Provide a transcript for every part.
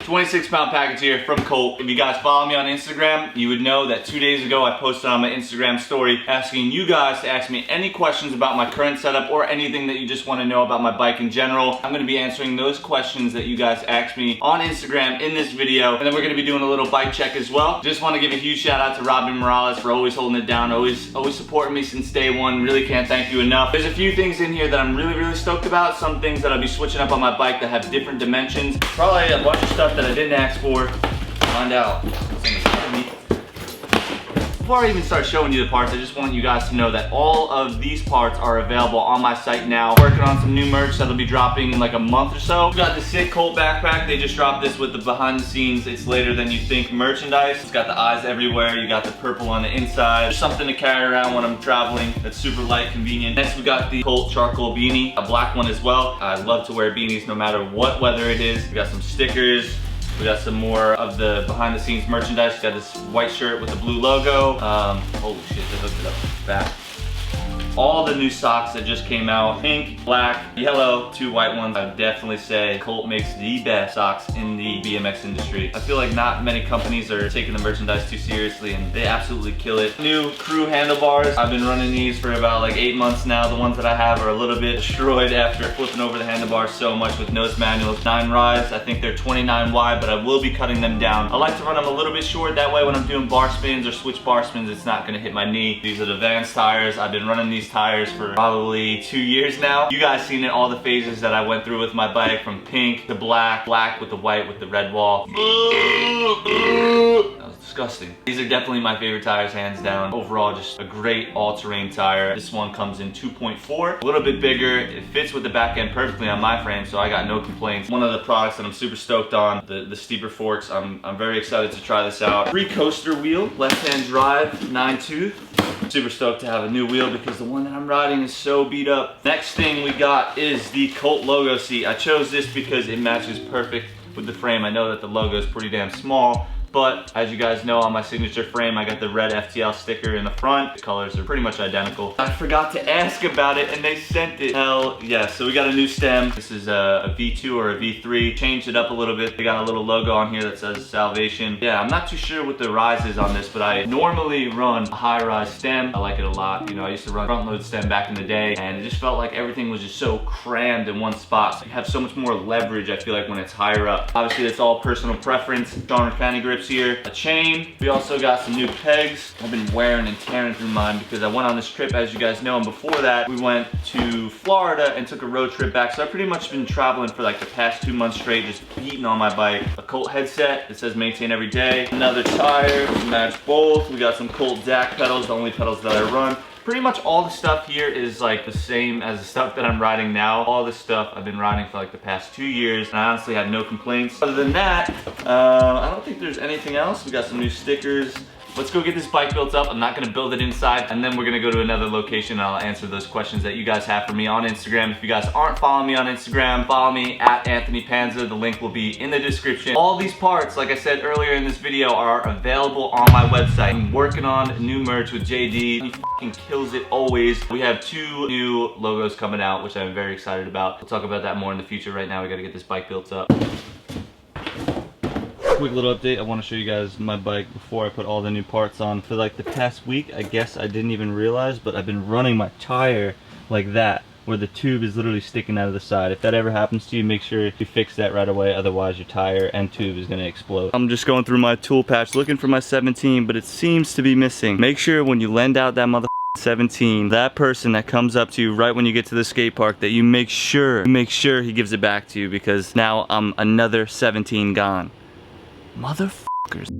26-pound package here from Colt. If you guys follow me on Instagram, you would know that 2 days ago I posted on my Instagram story asking you guys to ask me any questions about my current setup or anything that you just want to know about my bike in general. I'm going to be answering those questions that you guys asked me on Instagram in this video, and then we're going to be doing a little bike check as well. Just want to give a huge shout out to Robin Morales for always holding it down, always supporting me since day one. Really can't thank you enough. There's a few things in here that I'm really stoked about. Some things that I'll be switching up on my bike that have different dimensions. Probably a bunch of stuff that I didn't ask for. Find out what's in this. Before I even start showing you the parts, I just want you guys to know that all of these parts are available on my site now. Working on some new merch that'll be dropping in like a month or so. We got the sick Colt backpack. They just dropped this with the behind the scenes, it's later than you think merchandise. It's got the eyes everywhere. You got the purple on the inside. There's something to carry around when I'm traveling that's super light, convenient. Next we got the Colt charcoal beanie, a black one as well. I love to wear beanies no matter what weather it is. We got some stickers. We got some more of the behind the scenes merchandise. We got this white shirt with the blue logo. Holy shit, they hooked it up back. All the new socks that just came out. Pink, black, yellow, 2 white ones. I would definitely say Colt makes the best socks in the BMX industry. I feel like not many companies are taking the merchandise too seriously, and they absolutely kill it. New crew handlebars. I've been running these for about like 8 months now. The ones that I have are a little bit destroyed after flipping over the handlebars so much with nose manuals. 9 rides. I think they're 29 wide, but I will be cutting them down. I like to run them a little bit short. That way when I'm doing bar spins or switch bar spins, it's not gonna hit my knee. These are the Vans tires. I've been running these tires for probably 2 years now. You guys seen it, all the phases that I went through with my bike, from pink to black, black with the white with the red wall. That was disgusting. These are definitely my favorite tires, hands down. Overall, just a great all-terrain tire. This one comes in 2.4, a little bit bigger. It fits with the back end perfectly on my frame, so I got no complaints. One of the products that I'm super stoked on, the steeper forks. I'm very excited to try this out. Free coaster wheel, left-hand drive, 9-tooth. Super stoked to have a new wheel because the one that I'm riding is so beat up. Next thing we got is the Colt logo seat. I chose this because it matches perfect with the frame. I know that the logo is pretty damn small, but as you guys know, on my signature frame, I got the red FTL sticker in the front. The colors are pretty much identical. I forgot to ask about it and they sent it. Hell yeah. So we got a new stem. This is a V2 or a V3. Changed it up a little bit. They got a little logo on here that says Salvation. Yeah, I'm not too sure what the rise is on this, but I normally run a high rise stem. I like it a lot. You know, I used to run front load stem back in the day, and it just felt like everything was just so crammed in one spot. So you have so much more leverage, I feel like, when it's higher up. Obviously, it's all personal preference. Stronger fanny grips here, a chain. We also got some new pegs. I've been wearing and tearing through mine because I went on this trip, as you guys know, and before that we went to Florida and took a road trip back. So I've pretty much been traveling for like the past 2 months straight, just beating on my bike. A Colt headset that says maintain every day. Another tire to match both. We got some Colt DAC pedals, the only pedals that I run. Pretty much all the stuff here is like the same as the stuff that I'm riding now. All this stuff I've been riding for like the past 2 years, and I honestly had no complaints. Other than that, I don't think there's anything else. We got some new stickers. Let's go get this bike built up. I'm not gonna build it inside, and then we're gonna go to another location and I'll answer those questions that you guys have for me on Instagram. If you guys aren't following me on Instagram, follow me at Anthony Panza. The link will be in the description. All these parts, like I said earlier in this video, are available on my website. I'm working on new merch with JD. He fucking kills it always. We have 2 new logos coming out, which I'm very excited about. We'll talk about that more in the future. Right now, we gotta get this bike built up. Quick little update. I want to show you guys my bike before I put all the new parts on. For like the past week, I guess I didn't even realize, but I've been running my tire like that, where the tube is literally sticking out of the side. If that ever happens to you, make sure you fix that right away, otherwise your tire and tube is going to explode. I'm just going through my tool patch looking for my 17, but it seems to be missing. Make sure when you lend out that mother 17, that person that comes up to you right when you get to the skate park, that you make sure he gives it back to you, because now I'm another 17 gone. Motherfuckers.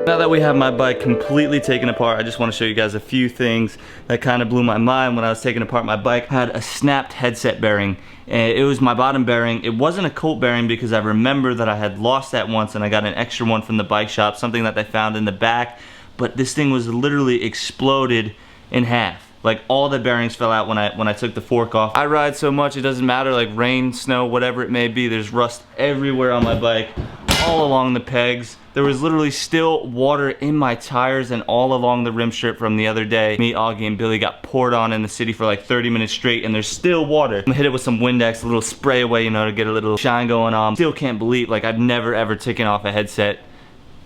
Now that we have my bike completely taken apart, I just want to show you guys a few things that kind of blew my mind when I was taking apart my bike. I had a snapped headset bearing, and it was my bottom bearing. It wasn't a Colt bearing because I remember that I had lost that once and I got an extra one from the bike shop, something that they found in the back, but this thing was literally exploded in half. Like all the bearings fell out when I took the fork off. I ride so much, it doesn't matter, like rain, snow, whatever it may be, there's rust everywhere on my bike. all along the pegs. There was literally still water in my tires and all along the rim strip from the other day. Me, Augie, and Billy got poured on in the city for like 30 minutes straight, and there's still water. I'm gonna hit it with some Windex, a little spray away, you know, to get a little shine going on. Still can't believe, like, I've never ever taken off a headset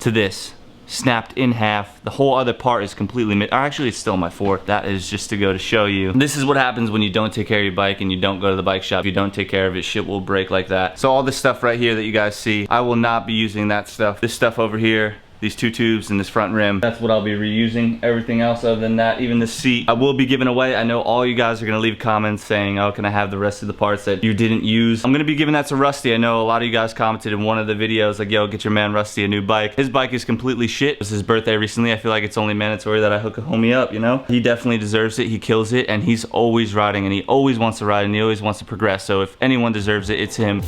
to this. Snapped in half. The whole other part is completely actually it's still my fork. That is just to go to show you. This is what happens when you don't take care of your bike and you don't go to the bike shop. If you don't take care of it, shit will break like that. So all this stuff right here that you guys see, I will not be using that stuff. This stuff over here, these two tubes and this front rim, that's what I'll be reusing. Everything else other than that, even the seat, I will be giving away. I know all you guys are gonna leave comments saying, oh, can I have the rest of the parts that you didn't use? I'm gonna be giving that to Rusty. I know a lot of you guys commented in one of the videos like, yo, get your man Rusty a new bike. His bike is completely shit. It was his birthday recently. I feel like it's only mandatory that I hook a homie up, you know? He definitely deserves it. He kills it, and he's always riding, and he always wants to ride, and he always wants to progress. So if anyone deserves it, it's him.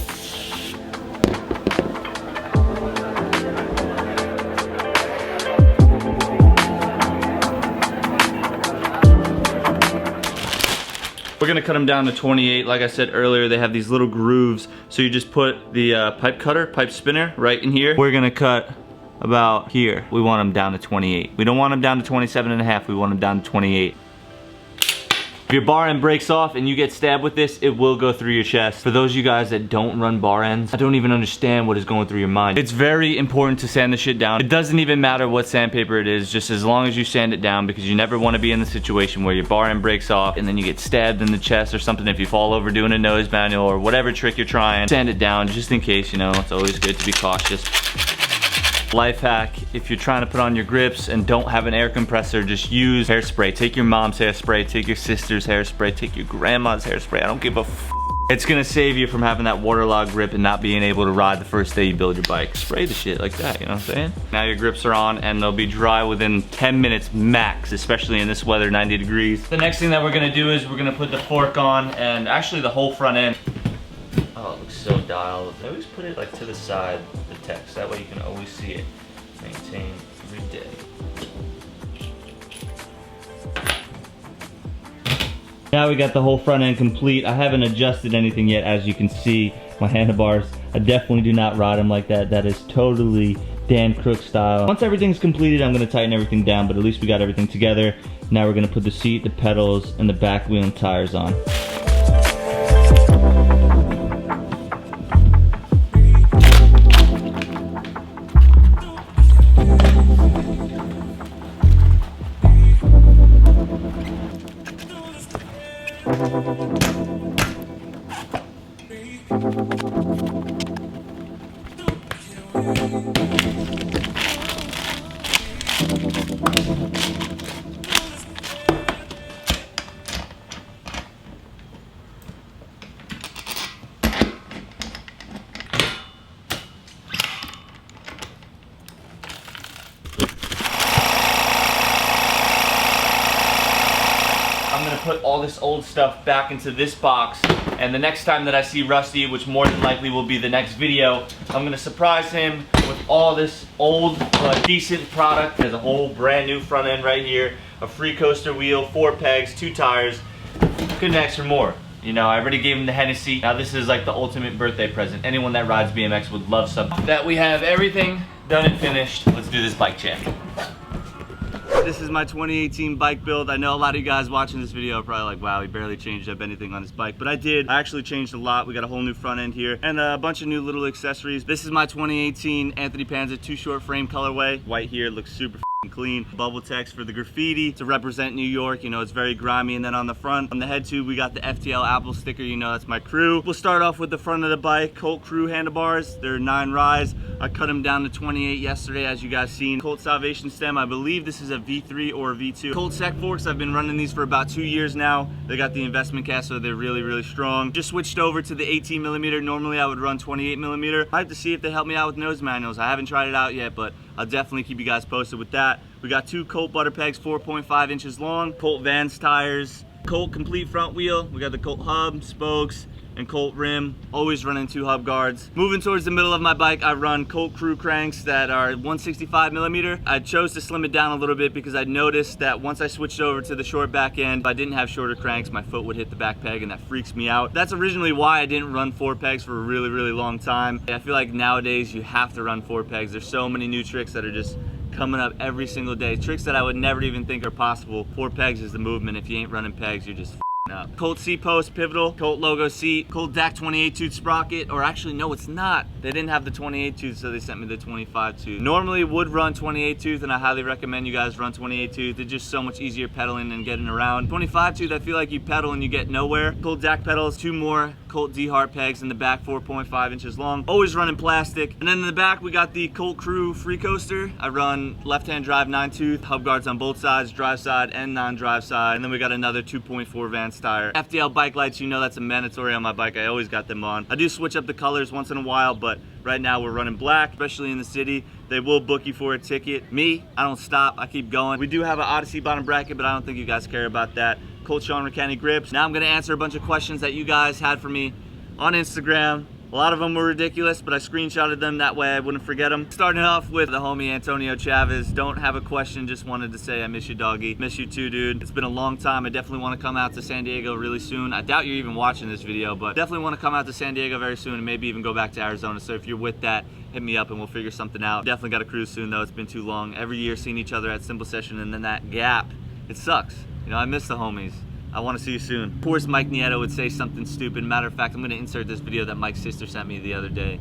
We're gonna cut them down to 28. Like I said earlier, they have these little grooves. So you just put the pipe spinner right in here. We're gonna cut about here. We want them down to 28. We don't want them down to 27.5. We want them down to 28. If your bar end breaks off and you get stabbed with this, it will go through your chest. For those of you guys that don't run bar ends, I don't even understand what is going through your mind. It's very important to sand the shit down. It doesn't even matter what sandpaper it is, just as long as you sand it down, because you never want to be in the situation where your bar end breaks off and then you get stabbed in the chest or something if you fall over doing a nose manual or whatever trick you're trying. Sand it down just in case, you know, it's always good to be cautious. Life hack, if you're trying to put on your grips and don't have an air compressor, just use hairspray. Take your mom's hairspray, take your sister's hairspray, take your grandma's hairspray. I don't give a f. It's gonna save you from having that waterlogged grip and not being able to ride the first day you build your bike. Spray the shit like that, you know what I'm saying? Now your grips are on and they'll be dry within 10 minutes max, especially in this weather, 90 degrees. The next thing that we're gonna do is we're gonna put the fork on, and actually the whole front end. Oh, it looks so dialed. I always put it like to the side of the text. That way you can always see it. Maintain every day. Now we got the whole front end complete. I haven't adjusted anything yet, as you can see. My handlebars, I definitely do not ride them like that. That is totally Dan Crook style. Once everything's completed, I'm gonna tighten everything down, but at least we got everything together. Now we're gonna put the seat, the pedals, and the back wheel and tires on. Put all this old stuff back into this box, and the next time that I see Rusty, which more than likely will be the next video, I'm gonna surprise him with all this old but decent product. There's a whole brand new front end right here, a free coaster wheel, 4 pegs, 2 tires. Couldn't ask for more. You know, I already gave him the Hennessy. Now this is like the ultimate birthday present. Anyone that rides BMX would love something. That we have everything done and finished. Let's do this bike check. This is my 2018 bike build. I know a lot of you guys watching this video are probably like, wow, he barely changed up anything on his bike, but I did. I actually changed a lot. We got a whole new front end here and a bunch of new little accessories. This is my 2018 Anthony Panza 2 short frame colorway. White here, looks super clean. Bubble text for the graffiti to represent New York. You know, it's very grimy. And then on the front, on the head tube, we got the FTL Apple sticker. You know, that's my crew. We'll start off with the front of the bike. Colt Crew handlebars. They're 9 rise. I cut them down to 28 yesterday, as you guys seen. Colt Salvation stem. I believe this is a V3 or a V2. Colt Sec forks. I've been running these for about 2 years now. They got the investment cast, so they're really, really strong. Just switched over to the 18 millimeter. Normally I would run 28 millimeter. I have to see if they help me out with nose manuals. I haven't tried it out yet, but I'll definitely keep you guys posted with that. We got 2 Colt butter pegs, 4.5 inches long. Colt Vans tires. Colt complete front wheel. We got the Colt hub, spokes, and Colt rim, always running 2 hub guards. Moving towards the middle of my bike, I run Colt Crew cranks that are 165 millimeter. I chose to slim it down a little bit because I noticed that once I switched over to the short back end, if I didn't have shorter cranks, my foot would hit the back peg, and that freaks me out. That's originally why I didn't run 4 pegs for a really, really long time. I feel like nowadays you have to run 4 pegs. There's so many new tricks that are just coming up every single day. Tricks that I would never even think are possible. 4 pegs is the movement. If you ain't running pegs, you're just up. Colt C-post pivotal, Colt logo seat, Colt DAC 28 tooth sprocket, or actually no, it's not. They didn't have the 28 tooth, so they sent me the 25 tooth. Normally would run 28 tooth, and I highly recommend you guys run 28 tooth. It's just so much easier pedaling and getting around. 25 tooth, I feel like you pedal and you get nowhere. Colt DAC pedals, 2 more Colt D-Heart pegs in the back, 4.5 inches long. Always running plastic. And then in the back, we got the Colt Crew free coaster. I run left-hand drive 9 tooth, hub guards on both sides, drive side and non-drive side. And then we got another 2.4 Vans tire. FDL bike lights, you know that's a mandatory on my bike. I always got them on. I do switch up the colors once in a while, but right now we're running black, especially in the city. They will book you for a ticket. Me, I don't stop, I keep going. We do have an Odyssey bottom bracket, but I don't think you guys care about that. Colt Sean Ricani grips. Now I'm gonna answer a bunch of questions that you guys had for me on Instagram. A lot of them were ridiculous, but I screenshotted them, that way I wouldn't forget them. Starting off with the homie Antonio Chavez. Don't have a question, just wanted to say I miss you, doggy. Miss you too, dude. It's been a long time. I definitely want to come out to San Diego really soon. I doubt you're even watching this video, but definitely want to come out to San Diego very soon and maybe even go back to Arizona. So if you're with that, hit me up and we'll figure something out. Definitely got to cruise soon though. It's been too long. Every year seeing each other at Simple Session, and then that gap, it sucks. You know, I miss the homies. I want to see you soon. Of course, Mike Nieto would say something stupid. Matter of fact, I'm going to insert this video that Mike's sister sent me the other day.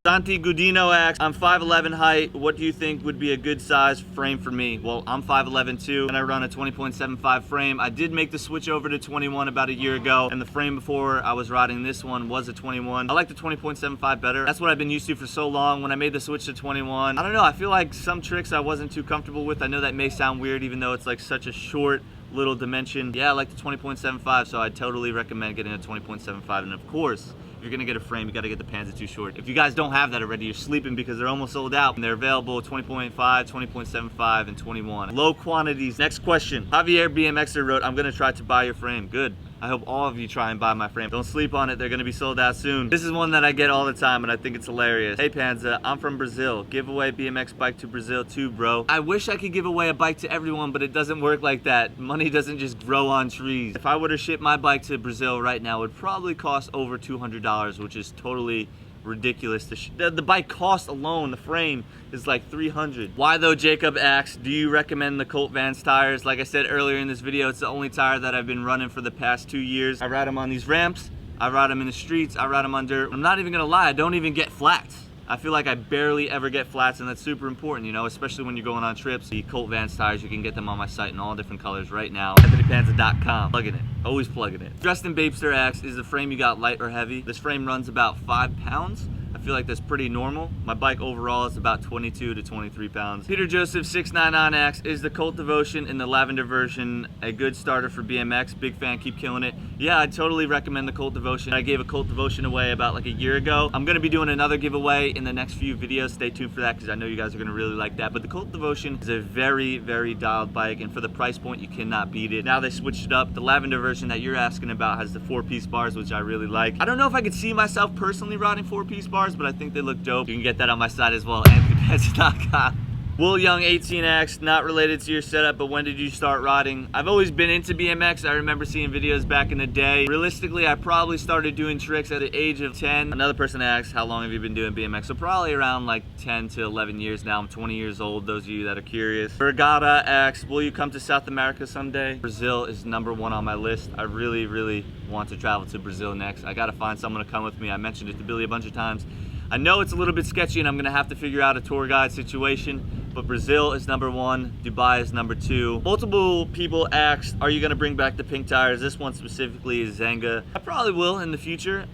Santi Gudino asks, I'm 5'11" height. What do you think would be a good size frame for me? Well, I'm 5'11" too, and I run a 20.75 frame. I did make the switch over to 21 about a year ago, and the frame before I was riding this one was a 21. I like the 20.75 better. That's what I've been used to for so long. When I made the switch to 21, I don't know, I feel like some tricks I wasn't too comfortable with. I know that may sound weird, even though it's like such a short little dimension. Yeah, I like the 20.75, so I totally recommend getting a 20.75, and of course, if you're gonna get a frame, you gotta get the Panza too short. If you guys don't have that already, you're sleeping because they're almost sold out. And they're available 20.5, 20.75, and 21. Low quantities. Next question. Javier BMXer wrote, I'm gonna try to buy your frame. Good. I hope all of you try and buy my frame. Don't sleep on it, they're gonna be sold out soon. This is one that I get all the time and I think it's hilarious. Hey Panza, I'm from Brazil. Give away BMX bike to Brazil too, bro. I wish I could give away a bike to everyone, but it doesn't work like that. Money doesn't just grow on trees. If I were to ship my bike to Brazil right now, it would probably cost over $200, which is totally ridiculous. The bike cost alone, the frame, is like $300. Why though, Jacob asks, do you recommend the Colt Vans tires? Like I said earlier in this video, it's the only tire that I've been running for the past 2 years. I ride them on these ramps, I ride them in the streets, I ride them on dirt. I'm not even gonna lie, I don't even get flats. I feel like I barely ever get flats, and that's super important, you know, especially when you're going on trips. The Colt Vans tires, you can get them on my site in all different colors right now. AnthonyPanza.com. Plugging it. Always plugging it. Justin Babester asks, is the frame you got light or heavy? This frame runs about 5 pounds. I feel like that's pretty normal. My bike overall is about 22 to 23 pounds. Peter Joseph 699 asks, is the Colt Devotion in the lavender version a good starter for BMX? Big fan, keep killing it. Yeah, I totally recommend the Colt Devotion. I gave a Colt Devotion away about like a year ago. I'm gonna be doing another giveaway in the next few videos. Stay tuned for that because I know you guys are gonna really like that. But the Colt Devotion is a very, very dialed bike, and for the price point, you cannot beat it. Now they switched it up. The lavender version that you're asking about has the 4-piece bars, which I really like. I don't know if I could see myself personally riding 4-piece bars, but I think they look dope. You can get that on my site as well, AnthonyPanza.com. Will Young 18X, not related to your setup, but when did you start riding? I've always been into BMX. I remember seeing videos back in the day. Realistically, I probably started doing tricks at the age of 10. Another person asks, how long have you been doing BMX? So probably around like 10 to 11 years now. I'm 20 years old, those of you that are curious. Vergata asks, will you come to South America someday? Brazil is #1 on my list. I really, really want to travel to Brazil next. I gotta find someone to come with me. I mentioned it to Billy a bunch of times. I know it's a little bit sketchy and I'm gonna have to figure out a tour guide situation, but Brazil is #1, Dubai is #2. Multiple people asked, are you gonna bring back the pink tires? This one specifically is Zenga. I probably will in the future.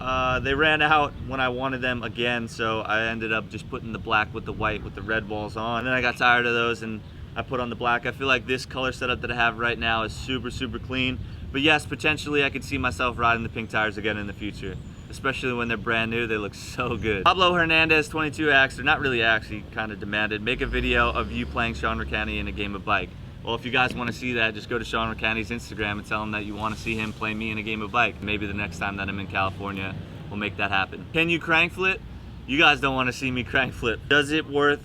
They ran out when I wanted them again, so I ended up just putting the black with the white with the red balls on. And then I got tired of those and I put on the black. I feel like this color setup that I have right now is super, super clean. But yes, potentially I could see myself riding the pink tires again in the future, especially when they're brand new. They look so good. Pablo Hernandez 22X, or not really X, he kind of demanded, make a video of you playing Sean Ricani in a game of bike. Well, if you guys want to see that, just go to Sean Ricani's Instagram and tell him that you want to see him play me in a game of bike. Maybe the next time that I'm in California, we'll make that happen. Can you crank flip? You guys don't want to see me crank flip. Does it worth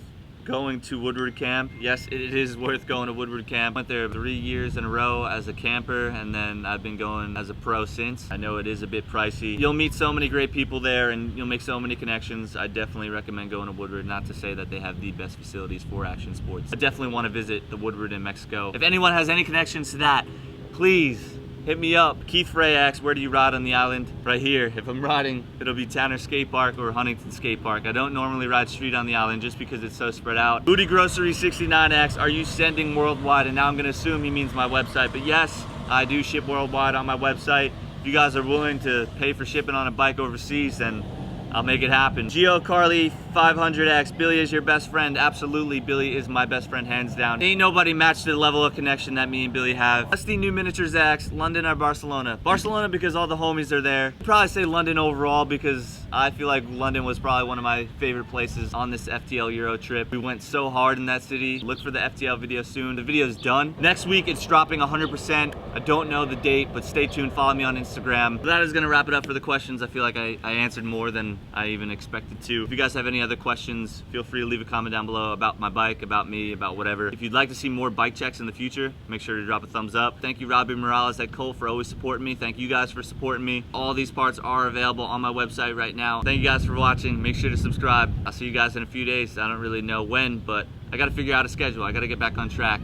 going to Woodward Camp? Yes, it is worth going to Woodward Camp. Went there 3 years in a row as a camper, and then I've been going as a pro since. I know it is a bit pricey. You'll meet so many great people there and you'll make so many connections. I definitely recommend going to Woodward, not to say that they have the best facilities for action sports. I definitely want to visit the Woodward in Mexico. If anyone has any connections to that, please hit me up. Keith Frey asks, where do you ride on the island? Right here. If I'm riding, it'll be Tanner Skate Park or Huntington Skate Park. I don't normally ride street on the island just because it's so spread out. Booty Grocery 69 asks, are you sending worldwide? And now I'm gonna assume he means my website, but yes, I do ship worldwide on my website. If you guys are willing to pay for shipping on a bike overseas, then I'll make it happen. Geo Carly 500X, Billy is your best friend. Absolutely, Billy is my best friend, hands down. Ain't nobody matched the level of connection that me and Billy have. Dusty New Miniatures X, London or Barcelona? Barcelona because all the homies are there. I'd probably say London overall because I feel like London was probably one of my favorite places on this FTL Euro trip. We went so hard in that city. Look for the FTL video soon. The video is done. Next week it's dropping 100%. I don't know the date, but stay tuned. Follow me on Instagram. But that is gonna wrap it up for the questions. I feel like I answered more than I even expected to. If you guys have any other questions, feel free to leave a comment down below about my bike, about me, about whatever. If you'd like to see more bike checks in the future, make sure to drop a thumbs up. Thank you Robbie Morales at Cole for always supporting me. Thank you guys for supporting me. All these parts are available on my website right now. Thank you guys for watching. Make sure to subscribe. I'll see you guys in a few days. I don't really know when, but I gotta figure out a schedule. I gotta get back on track.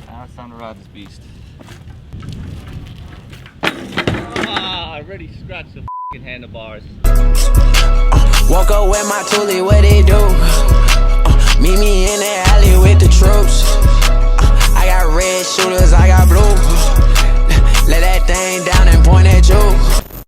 Now it's time to ride this beast. Ah, I already scratched the f***ing handlebars. Walk up with my toolie, what they do? Meet me in the alley with the troops. I got red shooters, I got blue. Let that thing down and point at you.